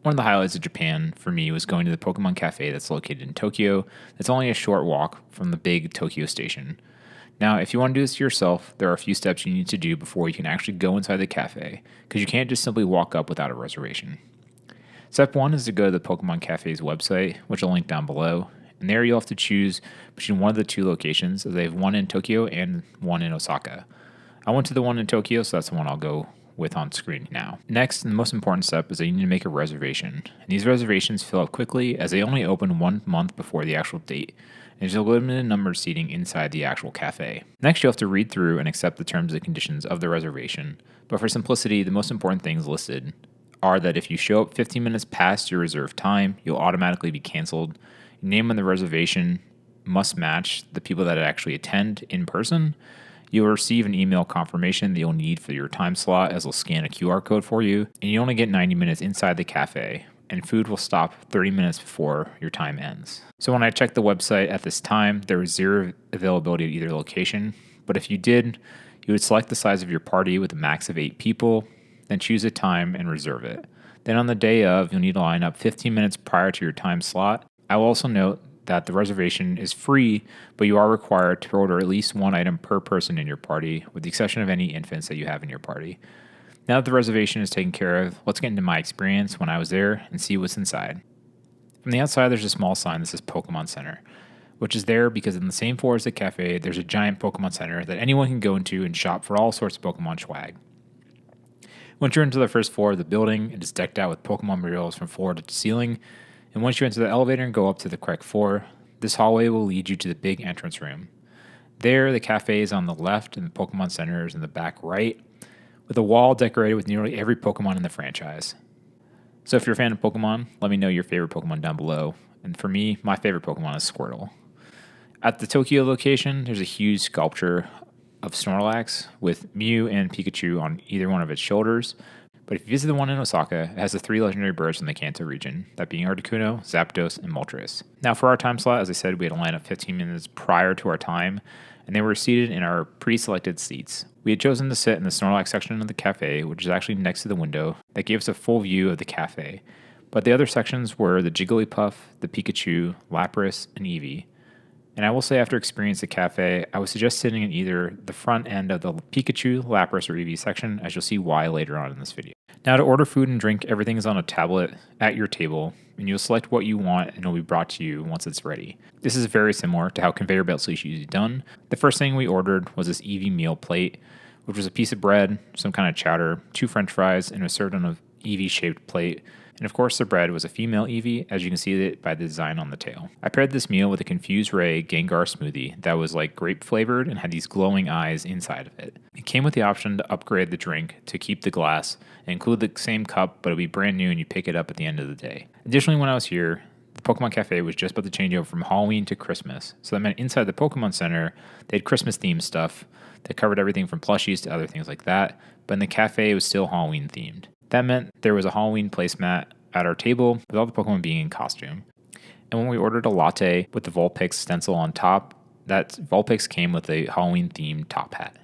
One of the highlights of Japan for me was going to the Pokémon Café that's located in Tokyo. It's only a short walk from the big Tokyo station. Now, if you want to do this yourself, there are a few steps you need to do before you can actually go inside the cafe, because you can't just simply walk up without a reservation. Step 1 is to go to the Pokémon Café's website, which I'll link down below, and there you'll have to choose between one of the two locations, as they have one in Tokyo and one in Osaka. I went to the one in Tokyo, so that's the one I'll go with on screen now. Next, and the most important step is that you need to make a reservation. And these reservations fill up quickly as they only open 1 month before the actual date. And there's a limited number of seating inside the actual cafe. Next, you'll have to read through and accept the terms and conditions of the reservation. But for simplicity, the most important things listed are that if you show up 15 minutes past your reserved time, you'll automatically be canceled. Your name on the reservation must match the people that actually attend in person. You'll receive an email confirmation that you'll need for your time slot, as they'll scan a QR code for you, and you only get 90 minutes inside the cafe, and food will stop 30 minutes before your time ends. So when I checked the website at this time, there was zero availability at either location, but if you did, you would select the size of your party with a max of 8 people, then choose a time and reserve it. Then on the day of, you'll need to line up 15 minutes prior to your time slot. I will also note that the reservation is free, but you are required to order at least one item per person in your party, with the exception of any infants that you have in your party. Now that the reservation is taken care of, let's get into my experience when I was there and see what's inside. From the outside, there's a small sign that says Pokémon Center, which is there because in the same floor as the cafe, there's a giant Pokémon Center that anyone can go into and shop for all sorts of Pokémon swag. Once you're into the first floor of the building, it is decked out with Pokémon murals from floor to ceiling. And once you enter the elevator and go up to the correct floor, this hallway will lead you to the big entrance room. There, the cafe is on the left and the Pokémon Center is in the back right, with a wall decorated with nearly every Pokémon in the franchise. So if you're a fan of Pokémon, let me know your favorite Pokémon down below. And for me, my favorite Pokémon is Squirtle. At the Tokyo location, there's a huge sculpture of Snorlax with Mew and Pikachu on either one of its shoulders. But if you visit the one in Osaka, it has the 3 legendary birds from the Kanto region, that being Articuno, Zapdos, and Moltres. Now for our time slot, as I said, we had to line up 15 minutes prior to our time, and they were seated in our pre-selected seats. We had chosen to sit in the Snorlax section of the cafe, which is actually next to the window, that gave us a full view of the cafe. But the other sections were the Jigglypuff, the Pikachu, Lapras, and Eevee. And I will say, after experiencing the cafe, I would suggest sitting in either the front end of the Pikachu, Lapras, or Eevee section, as you'll see why later on in this video. Now to order food and drink, everything is on a tablet at your table, and you'll select what you want and it'll be brought to you once it's ready. This is very similar to how conveyor belts are usually done. The first thing we ordered was this Eevee meal plate, which was a piece of bread, some kind of chowder, 2 french fries, and it was served on an Eevee-shaped plate. And of course, the bread was a female Eevee, as you can see it by the design on the tail. I paired this meal with a Confused Ray Gengar smoothie that was like grape flavored and had these glowing eyes inside of it. It came with the option to upgrade the drink to keep the glass and include the same cup, but it would be brand new and you pick it up at the end of the day. Additionally, when I was here, the Pokemon Cafe was just about to change over from Halloween to Christmas. So that meant inside the Pokemon Center, they had Christmas themed stuff that covered everything from plushies to other things like that. But in the cafe, it was still Halloween themed. That meant there was a Halloween placemat at our table with all the Pokemon being in costume. And when we ordered a latte with the Vulpix stencil on top, that Vulpix came with a Halloween themed top hat.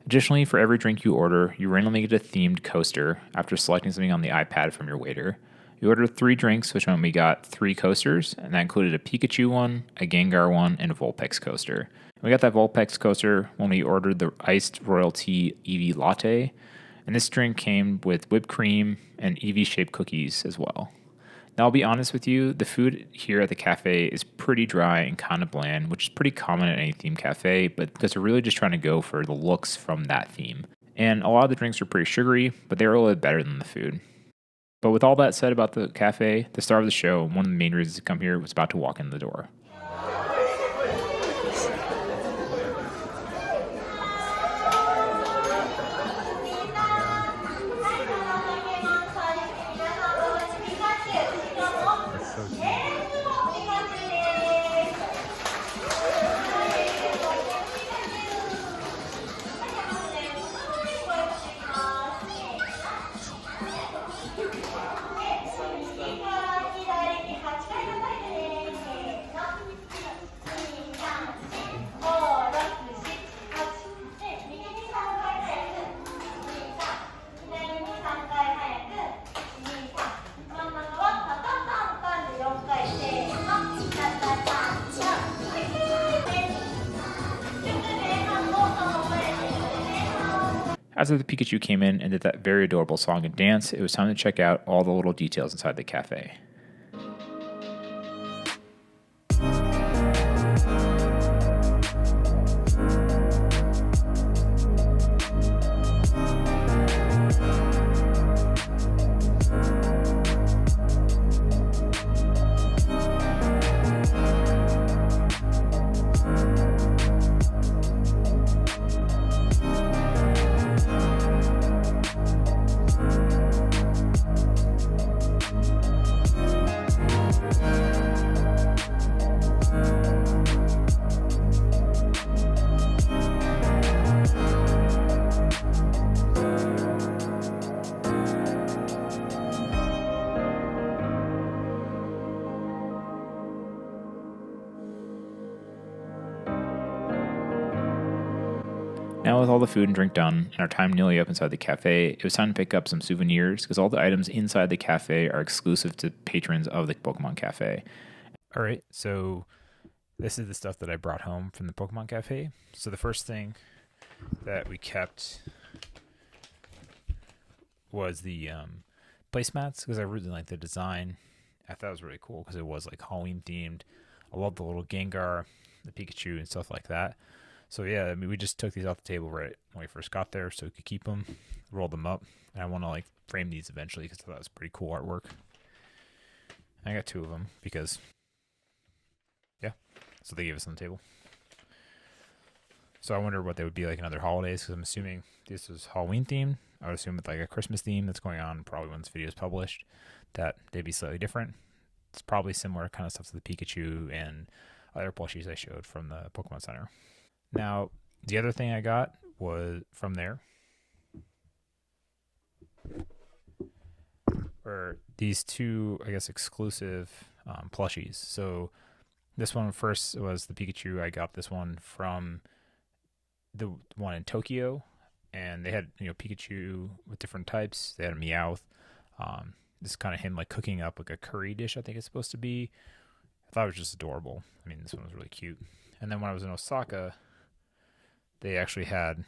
Additionally, for every drink you order, you randomly get a themed coaster after selecting something on the iPad from your waiter. We ordered 3 drinks, which meant we got 3 coasters, and that included a Pikachu one, a Gengar one, and a Vulpix coaster. We got that Vulpix coaster when we ordered the iced royalty Eevee latte, and this drink came with whipped cream and Eevee-shaped cookies as well. Now, I'll be honest with you, the food here at the cafe is pretty dry and kind of bland, which is pretty common at any theme cafe, but because they're really just trying to go for the looks from that theme. And a lot of the drinks are pretty sugary, but they're a little bit better than the food. But with all that said about the cafe, the star of the show, one of the main reasons to come here, was about to walk in the door. After the Pikachu came in and did that very adorable song and dance, it was time to check out all the little details inside the cafe. Now with all the food and drink done and our time nearly up inside the cafe, it was time to pick up some souvenirs because all the items inside the cafe are exclusive to patrons of the Pokémon Café. All right, so this is the stuff that I brought home from the Pokémon Café. So the first thing that we kept was the placemats because I really liked the design. I thought it was really cool because it was like Halloween themed. I love the little Gengar, the Pikachu, and stuff like that. So yeah, I mean, we just took these off the table right when we first got there so we could keep them, rolled them up. And I want to like frame these eventually because I thought it was pretty cool artwork. I got 2 of them because, yeah, so they gave us on the table. So I wonder what they would be like in other holidays because I'm assuming this was Halloween themed. I would assume it's like a Christmas theme that's going on probably when this video is published, that they'd be slightly different. It's probably similar kind of stuff to the Pikachu and other plushies I showed from the Pokemon Center. Now, the other thing I got was from there were these 2, I guess, exclusive plushies. So this one first was the Pikachu. I got this one from the one in Tokyo, and they had, Pikachu with different types. They had a Meowth. This is kind of him like cooking up like a curry dish, I think it's supposed to be. I thought it was just adorable. I mean, this one was really cute. And then when I was in Osaka, they actually had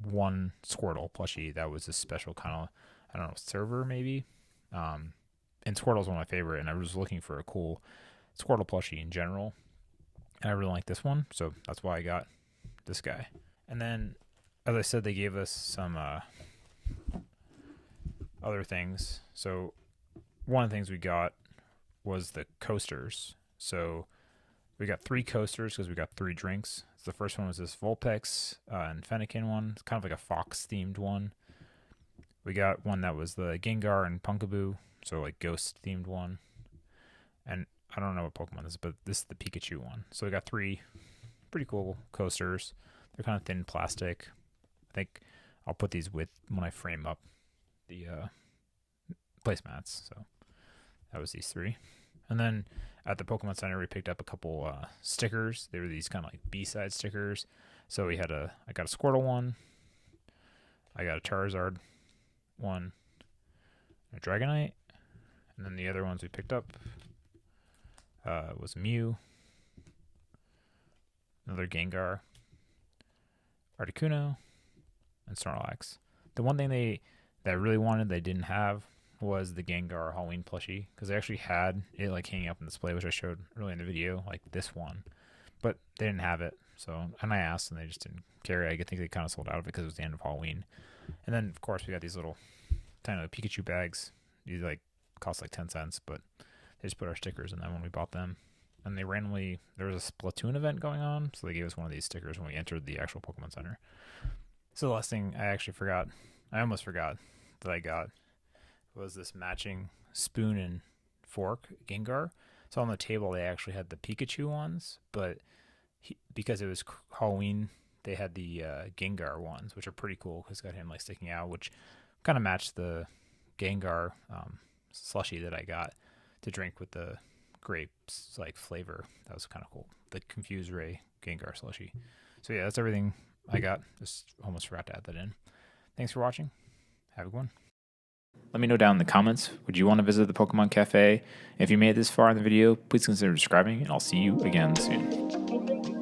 one Squirtle plushie that was a special kind of, I don't know, server maybe. And Squirtle's one of my favorite, and I was looking for a cool Squirtle plushie in general. And I really like this one, so that's why I got this guy. And then, as I said, they gave us some other things. So one of the things we got was the coasters. So we got 3 coasters because we got 3 drinks. So the first one was this Vulpix and Fennekin one. It's kind of like a fox-themed one. We got one that was the Gengar and Punkaboo, so like ghost-themed one. And I don't know what Pokemon this is, but this is the Pikachu one. So we got 3 pretty cool coasters. They're kind of thin plastic. I think I'll put these with when I frame up the placemats. So that was these 3. And then at the Pokemon Center, we picked up a couple stickers. They were these kind of like B-side stickers. So I got a Squirtle one. I got a Charizard one. A Dragonite. And then the other ones we picked up was Mew. Another Gengar. Articuno. And Snorlax. The one thing that I really wanted they didn't have was the Gengar Halloween plushie, because they actually had it like hanging up on display, which I showed earlier in the video, like this one, but they didn't have it. So, and I asked and they just didn't carry it. I think they kind of sold out of it because it was the end of Halloween. And then of course we got these little tiny Pikachu bags. These like cost like 10 cents, but they just put our stickers in them when we bought them. And they randomly, there was a Splatoon event going on, so they gave us one of these stickers when we entered the actual Pokemon Center. So the last thing I almost forgot that I got was this matching spoon and fork Gengar. So on the table they actually had the Pikachu ones, but because it was Halloween, they had the Gengar ones, which are pretty cool because it's got him like sticking out, which kind of matched the Gengar slushie that I got to drink with the grapes like flavor. That was kind of cool. The Confused Ray Gengar slushie. So yeah, that's everything I got. Just almost forgot to add that in. Thanks for watching. Have a good one. Let me know down in the comments, would you want to visit the Pokemon Cafe? If you made it this far in the video, please consider subscribing, and I'll see you again soon.